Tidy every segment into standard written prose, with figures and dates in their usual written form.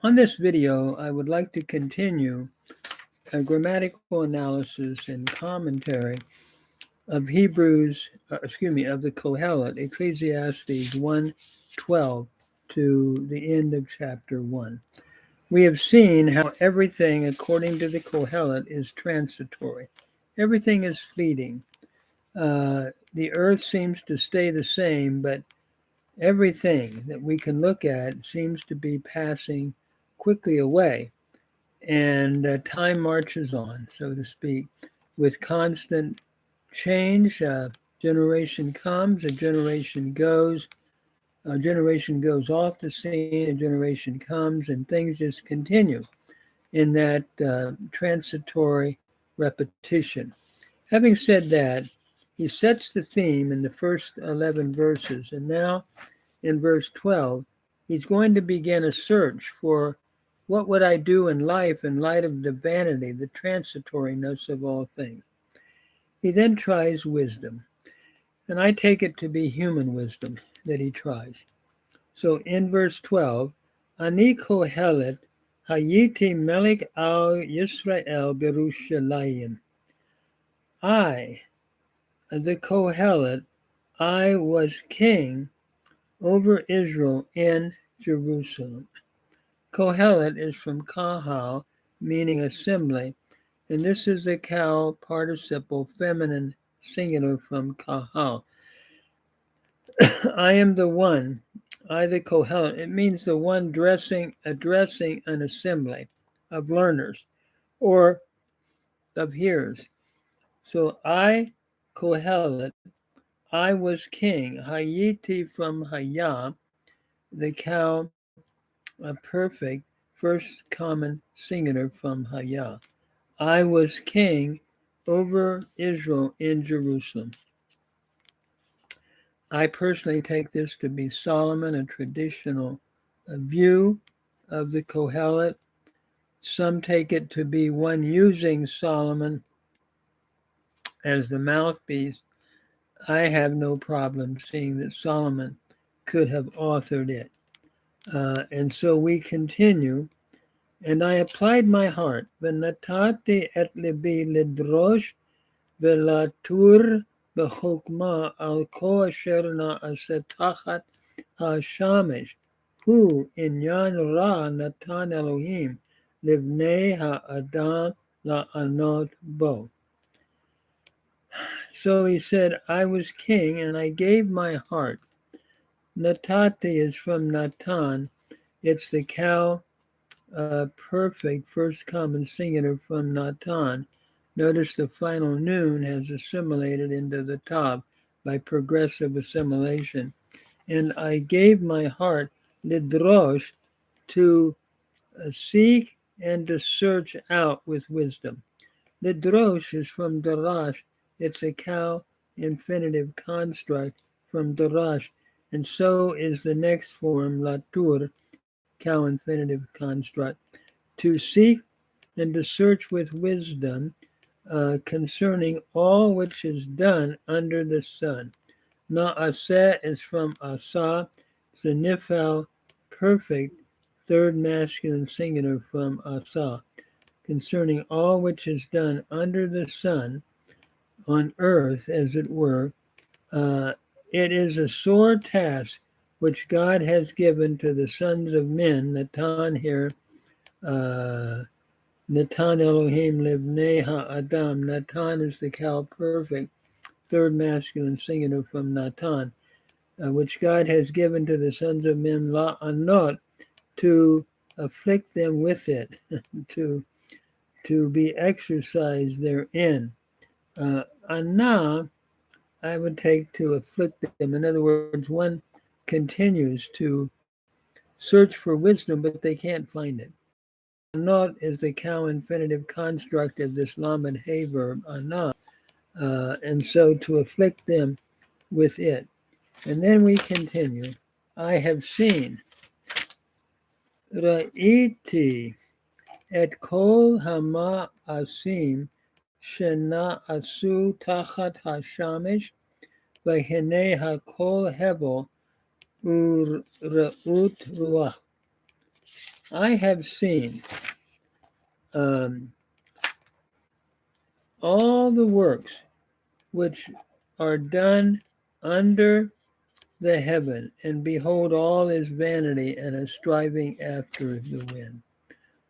On this video, I would like to continue a grammatical analysis and commentary of of the Kohelet, Ecclesiastes 1:12 to the end of chapter 1. We have seen how everything, according to the Kohelet, is transitory. Everything is fleeting. The earth seems to stay the same, but everything that we can look at seems to be passing quickly away. And time marches on, so to speak, with constant change. Generation comes, a generation goes off the scene, a generation comes, and things just continue in that transitory repetition. Having said that, he sets the theme in the first 11 verses, and now in verse 12, he's going to begin a search for what would I do in life in light of the vanity, the transitoriness of all things. He then tries wisdom, and I take it to be human wisdom that he tries. So in verse 12, Ani Kohelet Hayiti Melech al Yisrael Berushalayim. I, the Kohelet, I was king over Israel in Jerusalem. Kohelet is from kahal, meaning assembly, and this is the kal participle feminine singular from kahal. I am the one, I the Kohelet. It means the one addressing an assembly of learners or of hearers. So I, Kohelet, I was king. Hayiti from Hayah, the kal perfect, first common singular from Hayah. I was king over Israel in Jerusalem. I personally take this to be Solomon, a traditional view of the Kohelet. Some take it to be one using Solomon as the mouthpiece. I have no problem seeing that Solomon could have authored it. And so we continue. And I applied my heart. V'natati et libi lidrosh v'latur b'chokma al ko asher na'aseh tachat ha'shamesh. Hu inyan ra natan Elohim livnei ha'adam la'anot bo. So he said, I was king and I gave my heart. Natati is from Natan. It's the kal perfect first common singular from Natan. Notice the final noon has assimilated into the top by progressive assimilation. And I gave my heart, lidrosh, to seek and to search out with wisdom. Lidrosh is from darash. It's a kal infinitive construct from darash. And so is the next form, latur, kal infinitive construct. To seek and to search with wisdom concerning all which is done under the sun. Na'aseh is from asa, the nifal, perfect, third masculine singular from asa, concerning all which is done under the sun, on earth, as it were. It is a sore task which God has given to the sons of men, Natan here, Natan Elohim livnei ha'adam. Natan is the kal perfect, third masculine singular from Natan, which God has given to the sons of men, la'anot, to afflict them with it, to be exercised therein. Anah, I would take to afflict them. In other words, one continues to search for wisdom, but they can't find it. Anot is the kal infinitive construct of this lamed hey verb, anah, and so to afflict them with it. And then we continue. I have seen, ra'iti et kol hama asim shena asu tachat hashamish v'hinei hakol hevel u'ra'ut ruach. I have seen all the works which are done under the heaven, and behold, all is vanity and a striving after the wind.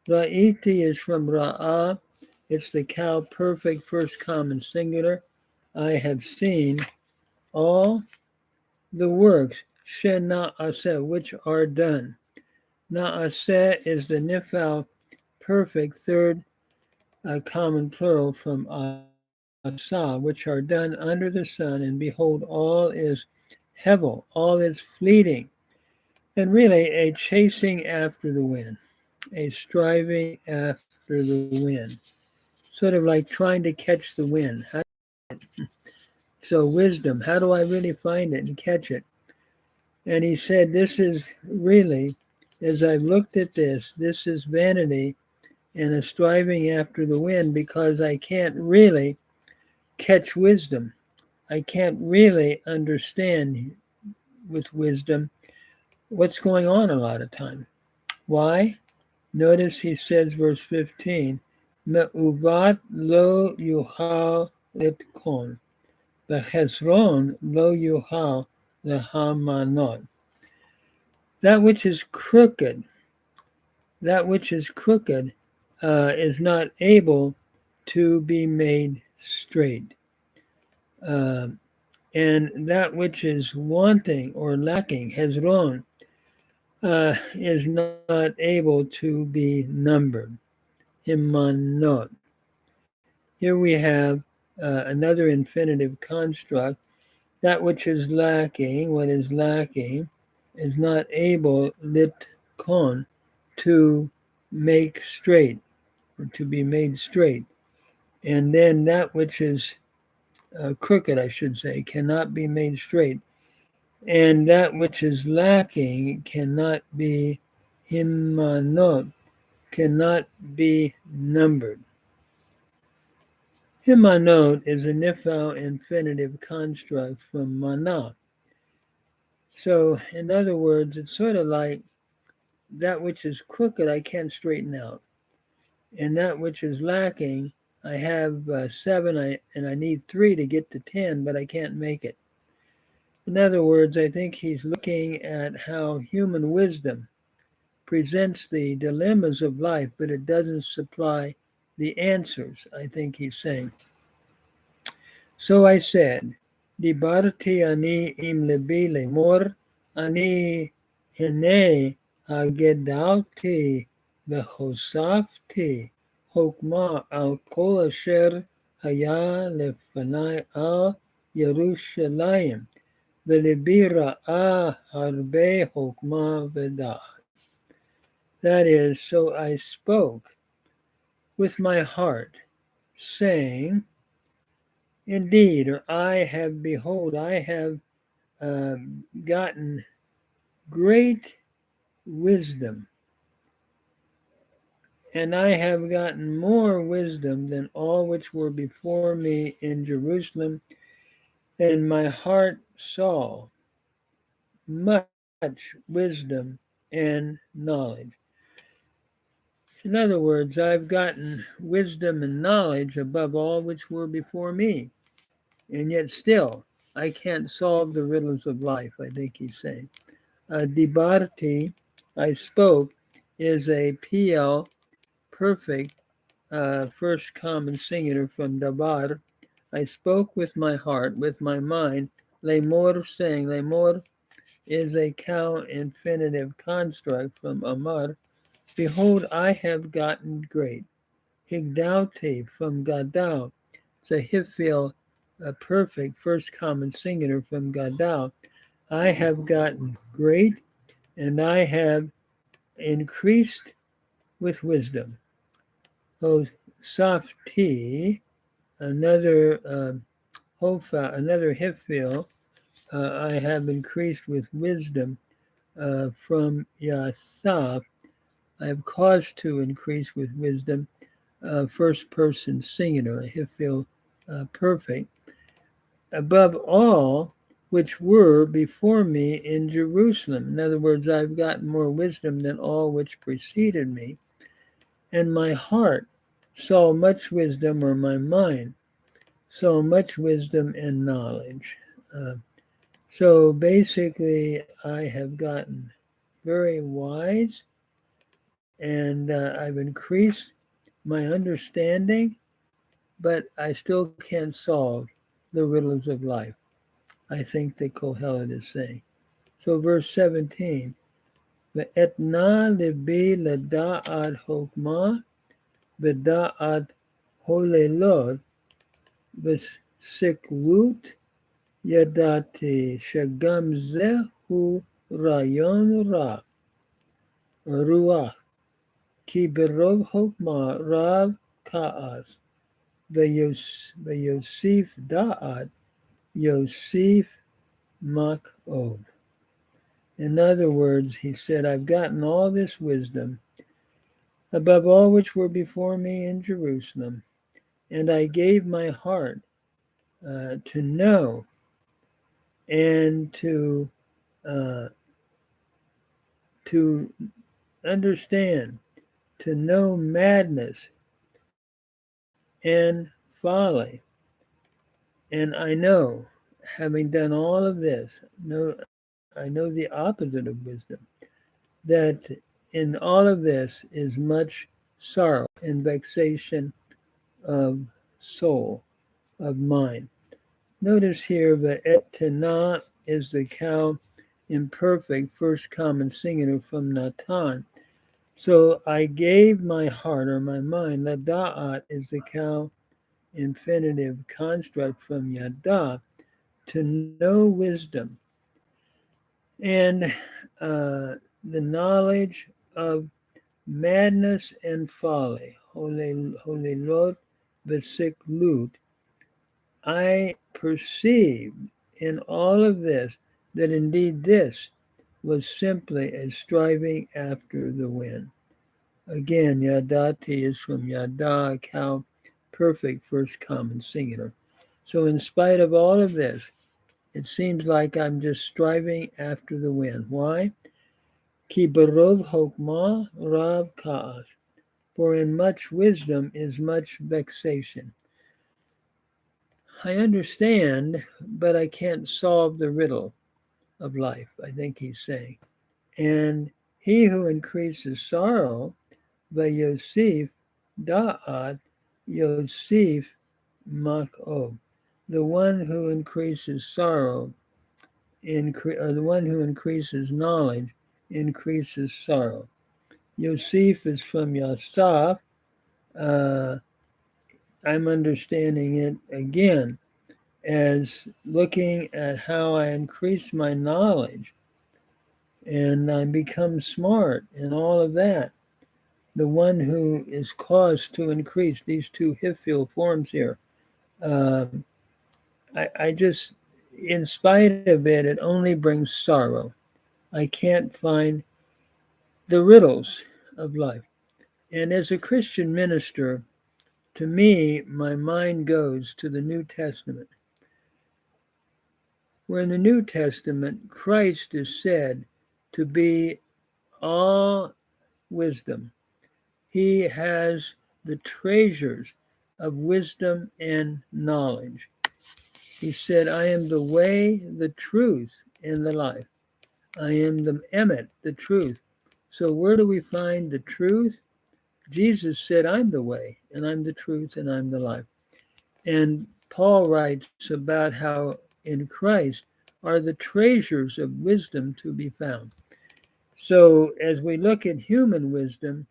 Ra'iti is from Ra'ah. It's the cow perfect first common singular. I have seen all the works, Shena'aseh, which are done. Na'aseh is the Nifal perfect third common plural from Asa, which are done under the sun, and behold, all is hevel, all is fleeting, and really a chasing after the wind, a striving after the wind, sort of like trying to catch the wind. So, wisdom, how do I really find it and catch it? And he said, this is really, as I've looked at this is vanity and a striving after the wind, because I can't really catch wisdom. I can't really understand with wisdom what's going on a lot of time. Why? Notice he says, verse 15, Me'uvat lo yuhal litkon, v'chesron lo yuhal lehamanot. That which is crooked, is not able to be made straight. And that which is wanting or lacking, hezron, is not able to be numbered. Himanot. Here we have another infinitive construct. That which is lacking, what is lacking, is not able, litkon, to make straight, or to be made straight. And then that which is crooked, I should say, cannot be made straight. And that which is lacking cannot be himanot, cannot be numbered. Himanot is a nifal infinitive construct from mana. So, in other words, it's sort of like that which is crooked I can't straighten out. And that which is lacking, I have 7 and I need 3 to get to 10, but I can't make it. In other words, I think he's looking at how human wisdom presents the dilemmas of life, but it doesn't supply the answers, I think he's saying. So I said, Dibarti ani im lebi lemor, ani hine hagedauti v'chosafti hokma al kol asher haya lefanai al Yerushalayim v'lebi ra'a harbe hokma v'da'at. That is, so I spoke with my heart, saying, indeed, or I have, behold, I have gotten great wisdom, and I have gotten more wisdom than all which were before me in Jerusalem, and my heart saw much wisdom and knowledge. In other words, I've gotten wisdom and knowledge above all which were before me. And yet still, I can't solve the riddles of life, I think he's saying. Dibarti, I spoke, is a PL perfect first common singular from dabar. I spoke with my heart, with my mind. Lemor, saying, Lemor is a cow infinitive construct from amar. Behold, I have gotten great. Higdauti from gadal. It's a hifil, a perfect first common singular from gadal. I have gotten great, and I have increased with wisdom. Safti, another hofa, another hifil, I have increased with wisdom from yasaf. I have caused to increase with wisdom, first person singular, a hifil perfect. Above all which were before me in Jerusalem. In other words, I've gotten more wisdom than all which preceded me, and my heart saw much wisdom, or my mind saw much wisdom and knowledge. So basically, I have gotten very wise, and I've increased my understanding, but I still can't solve the riddles of life. I think that Kohelet is saying. So verse 17, Ve'etna libi leda'at hokmah v'da'at holelot v'siklut yadati shagam zehu rayon ra ruach ki berov hokmah rav ka'as ve'yosif da'at yosif mak'ov. In other words, he said, I've gotten all this wisdom, above all which were before me in Jerusalem, and I gave my heart to know and uh, to understand, to know madness and folly. And I know, having done all of this, I know the opposite of wisdom, that in all of this is much sorrow and vexation of soul, of mind. Notice here that etana is the cow imperfect, first common singular from Natan. So I gave my heart, or my mind. Lada'at is the cow infinitive construct from Yada, to know wisdom and the knowledge of madness and folly. Holilot v'siklut. I perceived in all of this that indeed this was simply a striving after the wind. Again, Yadati is from Yada, cow, perfect, first common singular. So in spite of all of this, it seems like I'm just striving after the wind. Why? Ki barov hokmah rav ka'as. For in much wisdom is much vexation. I understand, but I can't solve the riddle of life, I think he's saying. And he who increases sorrow, vayosif da'at yosif mak'ov. The one who increases sorrow, the one who increases knowledge, increases sorrow. Yosif is from Yasaf. I'm understanding it again as looking at how I increase my knowledge and I become smart and all of that. The one who is caused to increase these two Hifil forms here. I just, in spite of it, it only brings sorrow. I can't find the riddles of life. And as a Christian minister, to me, my mind goes to the New Testament, where in the New Testament, Christ is said to be all wisdom. He has the treasures of wisdom and knowledge. He said, I am the way, the truth, and the life. I am the emet, the truth. So where do we find the truth? Jesus said, I'm the way, and I'm the truth, and I'm the life. And Paul writes about how in Christ are the treasures of wisdom to be found. So as we look at human wisdom,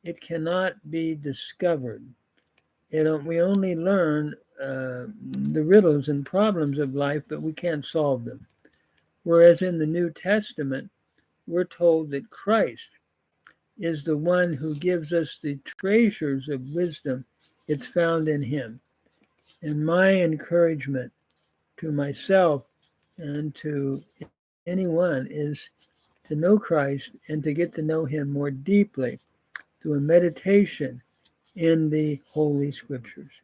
it cannot be discovered. We only learn the riddles and problems of life, but we can't solve them. Whereas in the New Testament, we're told that Christ is the one who gives us the treasures of wisdom. It's found in him. And my encouragement to myself and to anyone is to know Christ and to get to know him more deeply through a meditation in the Holy Scriptures.